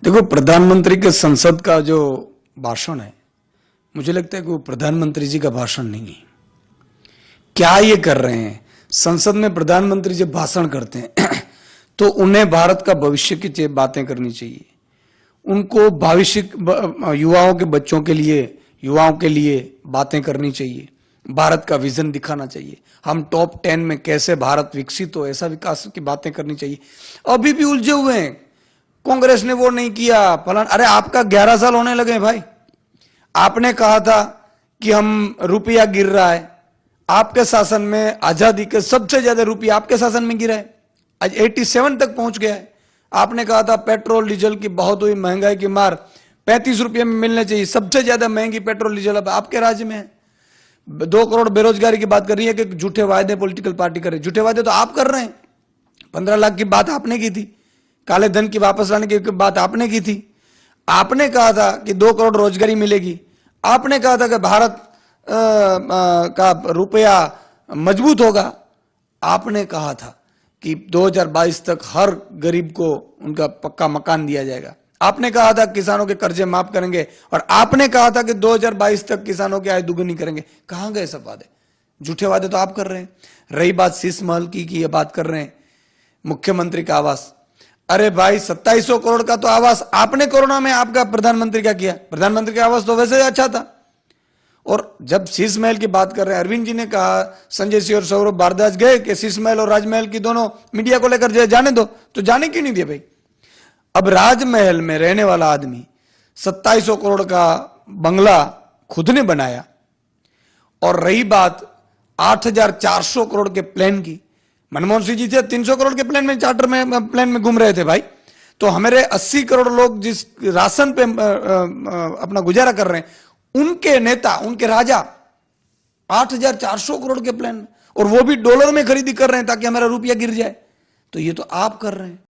देखो, प्रधानमंत्री के संसद का जो भाषण है, मुझे लगता है कि वो प्रधानमंत्री जी का भाषण नहीं है। क्या ये कर रहे हैं? संसद में प्रधानमंत्री जब भाषण करते हैं तो उन्हें भारत का भविष्य की बातें करनी चाहिए। उनको भविष्य युवाओं के बच्चों के लिए, युवाओं के लिए बातें करनी चाहिए। भारत का विजन दिखाना चाहिए। हम टॉप 10 में कैसे भारत विकसित हो, ऐसा विकास की बातें करनी चाहिए। अभी भी उलझे हुए हैं, कांग्रेस ने वो नहीं किया, फलान। अरे आपका 11 साल होने लगे भाई। आपने कहा था कि हम रुपया गिर रहा है। आपके शासन में आजादी के सबसे ज्यादा रुपया आपके शासन में गिरा है, आज 87 तक पहुंच गया है। आपने कहा था पेट्रोल डीजल की बहुत हुई महंगाई की मार, 35 रुपये में मिलने चाहिए। सबसे ज्यादा महंगी पेट्रोल डीजल अब आपके राज्य में है। 2 करोड़ बेरोजगारी की बात कर रही है कि झूठे वायदे पॉलिटिकल पार्टी कर रही है। झूठे वायदे तो आप कर रहे हैं। 15 लाख की बात आपने की थी, काले धन की वापस लाने की बात आपने की थी। आपने कहा था कि 2 करोड़ रोजगारी मिलेगी। आपने कहा था कि भारत का रुपया मजबूत होगा। आपने कहा था कि 2022 तक हर गरीब को उनका पक्का मकान दिया जाएगा। आपने कहा था किसानों के कर्जे माफ करेंगे, और आपने कहा था कि 2022 तक किसानों की आय दुगुनी करेंगे। कहां गए सब वादे? झूठे वादे तो आप कर रहे हैं। रही बात शीश महल की ये बात कर रहे हैं, मुख्यमंत्री का आवास। अरे भाई, 2700 करोड़ का तो आवास आपने कोरोना में आपका प्रधानमंत्री का किया। प्रधानमंत्री का आवास तो वैसे ही अच्छा था। और जब शीश महल की बात कर रहे हैं, अरविंद जी ने कहा, संजय सिंह और सौरभ भारद्वाज गए कि शीश महल और राजमहल की दोनों मीडिया को लेकर जाने दो, तो जाने क्यों नहीं दिया भाई? अब राजमहल में रहने वाला आदमी 2700 करोड़ का बंगला खुद ने बनाया। और रही बात 8400 करोड़ के प्लेन की, मनमोहन सिंह जी थे 300 करोड़ के प्लेन में, चार्टर में प्लेन में घूम रहे थे भाई। तो हमारे 80 करोड़ लोग जिस राशन पे अपना गुजारा कर रहे हैं, उनके नेता, उनके राजा 8400 करोड़ के प्लेन, और वो भी डॉलर में खरीदी कर रहे हैं ताकि हमारा रुपया गिर जाए। तो ये तो आप कर रहे हैं।